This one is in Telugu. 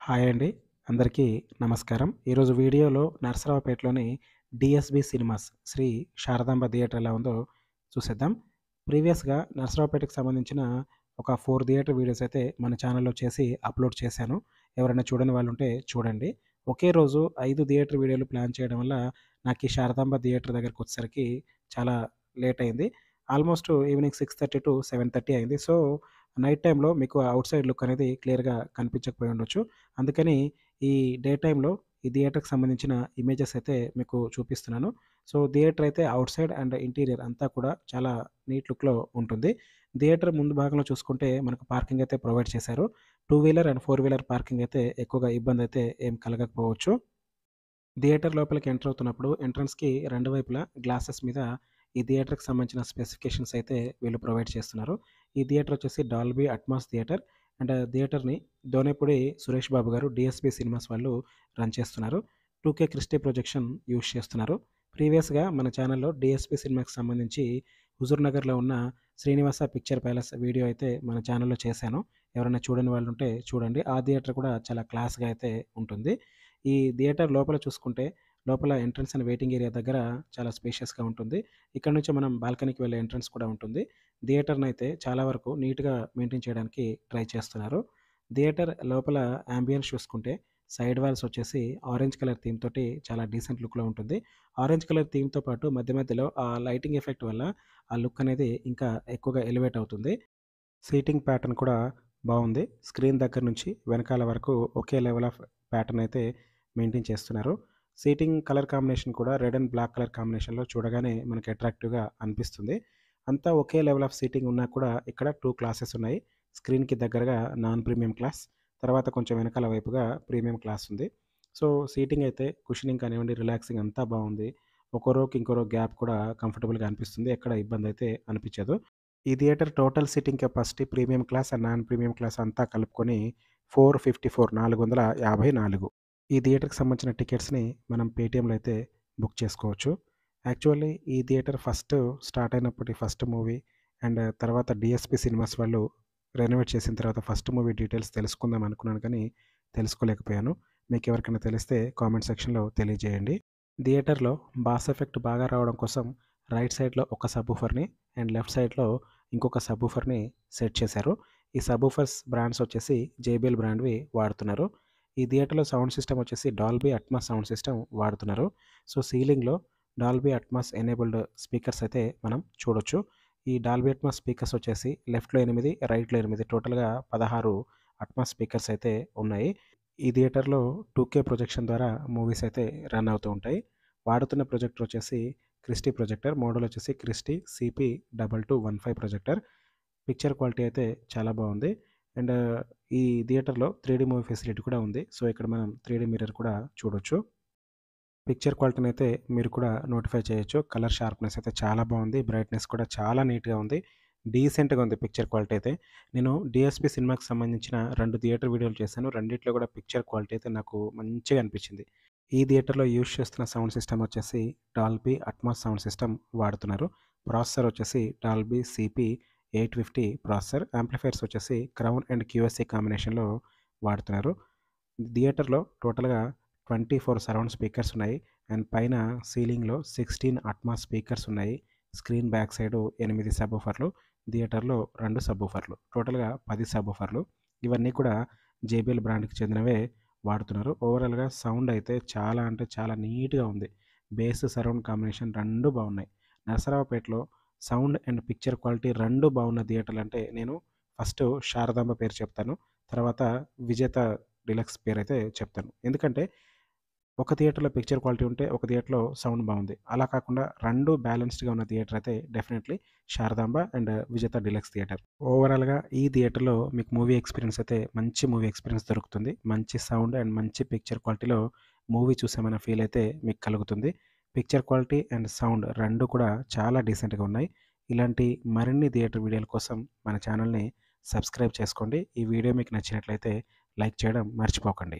హాయ్ అండి. అందరికీ నమస్కారం. ఈరోజు వీడియోలో నరసరావుపేటలోని డీఎస్‌బీ సినిమాస్ శ్రీ శారదాంబ థియేటర్ ఎలా ఉందో చూసేద్దాం. ప్రీవియస్‌గా నరసరావుపేటకి సంబంధించిన ఒక 4 థియేటర్ వీడియోస్ అయితే మన ఛానెల్‌లో చేసి అప్‌లోడ్ చేశాను. ఎవరైనా చూడని వాళ్ళుంటే చూడండి. ఒకే రోజు 5 థియేటర్ వీడియోలు ప్లాన్ చేయడం వల్ల నాకు ఈ శారదాంబ థియేటర్ దగ్గరకొచ్చేసరికి చాలా లేట్ అయింది. ఆల్మోస్ట్ ఈవినింగ్ 6:30 టు 7:30 అయింది. సో, నైట్ టైమ్‌లో మీకు ఔట్ సైడ్ లుక్ అనేది క్లియర్‌గా కనిపించకపోయి ఉండొచ్చు. అందుకని ఈ డే టైమ్‌లో ఈ థియేటర్‌కి సంబంధించిన ఇమేజెస్ అయితే మీకు చూపిస్తున్నాను. సో, థియేటర్ అయితే ఔట్ సైడ్ అండ్ ఇంటీరియర్ అంతా కూడా చాలా నీట్ లుక్‌లో ఉంటుంది. థియేటర్ ముందు భాగంలో చూసుకుంటే మనకు పార్కింగ్ అయితే ప్రొవైడ్ చేశారు. 2 వీలర్ అండ్ 4 వీలర్ పార్కింగ్ అయితే ఎక్కువగా ఇబ్బందయితే ఏం కలగకపోవచ్చు. థియేటర్ లోపలికి ఎంటర్ అవుతున్నప్పుడు ఎంట్రన్స్‌కి 2 వైపులా గ్లాసెస్ మీద ఈ థియేటర్‌కి సంబంధించిన స్పెసిఫికేషన్స్ అయితే వీళ్ళు ప్రొవైడ్ చేస్తున్నారు. ఈ థియేటర్ వచ్చేసి డాల్బీ అట్మాస్ థియేటర్ అండ్ థియేటర్‌ని దోనేపూడి సురేష్ బాబు గారు డీఎస్‌బీ సినిమాస్ వాళ్ళు రన్ చేస్తున్నారు. 2K క్రిస్టీ ప్రొజెక్షన్ యూజ్ చేస్తున్నారు. ప్రీవియస్‌గా మన ఛానెల్‌లో డీఎస్‌బీ సినిమాకి సంబంధించి హుజూర్ నగర్‌లో ఉన్న శ్రీనివాస పిక్చర్ ప్యాలెస్ వీడియో అయితే మన ఛానెల్‌లో చేశాను. ఎవరైనా చూడని వాళ్ళుంటే చూడండి. ఆ థియేటర్ కూడా చాలా క్లాస్‌గా అయితే ఉంటుంది. ఈ థియేటర్ లోపల చూసుకుంటే, లోపల ఎంట్రన్స్ అండ్ వెయిటింగ్ ఏరియా దగ్గర చాలా స్పేషియస్‌గా ఉంటుంది. ఇక్కడ నుంచి మనం బాల్కనీకి వెళ్ళే ఎంట్రన్స్ కూడా ఉంటుంది. థియేటర్‌నైతే చాలా వరకు నీట్‌గా మెయింటైన్ చేయడానికి ట్రై చేస్తున్నారు. థియేటర్ లోపల యాంబియన్స్ చూసుకుంటే, సైడ్ వాల్స్ వచ్చేసి ఆరెంజ్ కలర్ థీమ్ తోటి చాలా డీసెంట్ లుక్‌లో ఉంటుంది. ఆరెంజ్ కలర్ థీమ్‌తో పాటు మధ్య మధ్యలో ఆ లైటింగ్ ఎఫెక్ట్ వల్ల ఆ లుక్ అనేది ఇంకా ఎక్కువగా ఎలివేట్ అవుతుంది. సీటింగ్ ప్యాటర్న్ కూడా బావుంది. స్క్రీన్ దగ్గర నుంచి వెనకాల వరకు ఒకే లెవెల్ ఆఫ్ ప్యాటర్న్ అయితే మెయింటైన్ చేస్తున్నారు. సీటింగ్ కలర్ కాంబినేషన్ కూడా రెడ్ అండ్ బ్లాక్ కలర్ కాంబినేషన్‌లో చూడగానే మనకి అట్రాక్టివ్‌గా అనిపిస్తుంది. అంతా ఒకే లెవెల్ ఆఫ్ సీటింగ్ ఉన్నా కూడా ఇక్కడ 2 క్లాసెస్ ఉన్నాయి. స్క్రీన్‌కి దగ్గరగా నాన్ ప్రీమియం క్లాస్, తర్వాత కొంచెం వెనకాల వైపుగా ప్రీమియం క్లాస్ ఉంది. సో, సీటింగ్ అయితే కుషనింగ్ కానివ్వండి, రిలాక్సింగ్ అంతా బావుంది. ఒక రోకి ఇంకో రో గ్యాప్ కూడా కంఫర్టబుల్‌గా అనిపిస్తుంది. ఎక్కడ ఇబ్బందయితే అనిపించదు. ఈ theatre total seating capacity premium class and non premium class అంతా కలుపుకొని 454 ఈ థియేటర్‌కి సంబంధించిన టికెట్స్‌ని మనం పేటీఎంలో అయితే బుక్ చేసుకోవచ్చు. యాక్చువల్లీ ఈ థియేటర్ స్టార్ట్ అయినప్పటి ఫస్ట్ మూవీ అండ్ తర్వాత డీఎస్‌పీ సినిమాస్ వాళ్ళు రెనోవేట్ చేసిన తర్వాత ఫస్ట్ మూవీ డీటెయిల్స్ తెలుసుకుందాం అనుకున్నాను కానీ తెలుసుకోలేకపోయాను. మీకెవరికైనా తెలిస్తే కామెంట్ సెక్షన్‌లో తెలియజేయండి. థియేటర్‌లో బాస్ ఎఫెక్ట్ బాగా రావడం కోసం రైట్ సైడ్‌లో ఒక సబ్‌వూఫర్‌ని అండ్ లెఫ్ట్ సైడ్‌లో ఇంకొక సబ్‌వూఫర్‌ని సెట్ చేశారు. ఈ సబ్‌వూఫర్స్ బ్రాండ్స్ వచ్చేసి జేబీఎల్ బ్రాండ్‌వి వాడుతున్నారు. ఈ థియేటర్‌లో సౌండ్ సిస్టమ్ వచ్చేసి డాల్బీ అట్మాస్ సౌండ్ సిస్టమ్ వాడుతున్నారు. సో, సీలింగ్‌లో డాల్బీ అట్మాస్ ఎనేబుల్డ్ స్పీకర్స్ అయితే మనం చూడొచ్చు. ఈ డాల్బీ అట్మాస్ స్పీకర్స్ వచ్చేసి లెఫ్ట్‌లో 8, రైట్‌లో 8 టోటల్‌గా 16 అట్మాస్ స్పీకర్స్ అయితే ఉన్నాయి. ఈ థియేటర్‌లో 2K ప్రొజెక్షన్ ద్వారా మూవీస్ అయితే రన్ అవుతూ ఉంటాయి. వాడుతున్న ప్రొజెక్టర్ వచ్చేసి క్రిస్టీ ప్రొజెక్టర్. మోడల్ వచ్చేసి Christie CP2215 projector. Picture quality అయితే చాలా బావుంది. అండ్ ఈ థియేటర్‌లో 3డీ మూవీ ఫెసిలిటీ కూడా ఉంది. సో, ఇక్కడ మనం 3డీ మిర్రర్ కూడా చూడొచ్చు. పిక్చర్ క్వాలిటీనైతే మీరు కూడా నోటిఫై చేయొచ్చు. కలర్ షార్ప్‌నెస్ అయితే చాలా బావుంది. బ్రైట్‌నెస్ కూడా చాలా నీట్‌గా ఉంది. డీసెంట్‌గా ఉంది పిక్చర్ క్వాలిటీ అయితే. నేను డీఎస్‌పీ సినిమాకి సంబంధించిన 2 థియేటర్ వీడియోలు చేశాను. రెండిట్లో కూడా పిక్చర్ క్వాలిటీ అయితే నాకు మంచిగా అనిపించింది. ఈ థియేటర్‌లో యూజ్ చేస్తున్న సౌండ్ సిస్టమ్ వచ్చేసి డాల్బీ అట్మాస్ సౌండ్ సిస్టమ్ వాడుతున్నారు. ప్రాసెసర్ వచ్చేసి డాల్బీ CP850 ప్రాసెసర్. యాంప్లిఫైయర్స్ వచ్చేసి క్రౌన్ అండ్ QSC కాంబినేషన్‌లో వాడుతున్నారు. థియేటర్‌లో టోటల్‌గా 24 సరౌండ్ స్పీకర్స్ ఉన్నాయి. అండ్ పైన సీలింగ్‌లో 16 అట్మాస్ స్పీకర్స్ ఉన్నాయి. స్క్రీన్ బ్యాక్ సైడు 8 సబ్‌వూఫర్‌లు, థియేటర్‌లో 2 సబ్‌వూఫర్‌లు. టోటల్‌గా 10 సబ్‌వూఫర్‌లు. ఇవన్నీ కూడా జేబీఎల్ బ్రాండ్‌కి చెందినవే వాడుతున్నారు. ఓవరాల్‌గా సౌండ్ అయితే చాలా అంటే చాలా నీట్‌గా ఉంది. బేస్, సరౌండ్ కాంబినేషన్ 2 బావున్నాయి. నరసరావుపేటలో సౌండ్ అండ్ పిక్చర్ క్వాలిటీ 2 బావున్న థియేటర్లంటే నేను ఫస్టు శారదాంబ పేరు చెప్తాను. తర్వాత విజేత డీలక్స్ పేరైతే చెప్తాను. ఎందుకంటే ఒక థియేటర్‌లో పిక్చర్ క్వాలిటీ ఉంటే, ఒక థియేటర్‌లో సౌండ్ బావుంది. అలా కాకుండా 2 బ్యాలెన్స్డ్‌గా ఉన్న థియేటర్ అయితే డెఫినైట్‌లీ శారదాంబ అండ్ విజేత డీలక్స్ థియేటర్. ఓవరాల్‌గా ఈ థియేటర్‌లో మీకు మూవీ ఎక్స్‌పీరియన్స్ అయితే మంచి మూవీ ఎక్స్‌పీరియన్స్ దొరుకుతుంది. మంచి సౌండ్ అండ్ మంచి పిక్చర్ క్వాలిటీలో మూవీ చూసామన్న ఫీల్ అయితే మీకు కలుగుతుంది. పిక్చర్ క్వాలిటీ అండ్ సౌండ్ 2 కూడా చాలా డీసెంట్‌గా ఉన్నాయి. ఇలాంటి మరిన్ని థియేటర్ వీడియోల కోసం మన ఛానల్‌ని సబ్స్క్రైబ్ చేసుకోండి. ఈ వీడియో మీకు నచ్చినట్లయితే లైక్ చేయడం మర్చిపోకండి.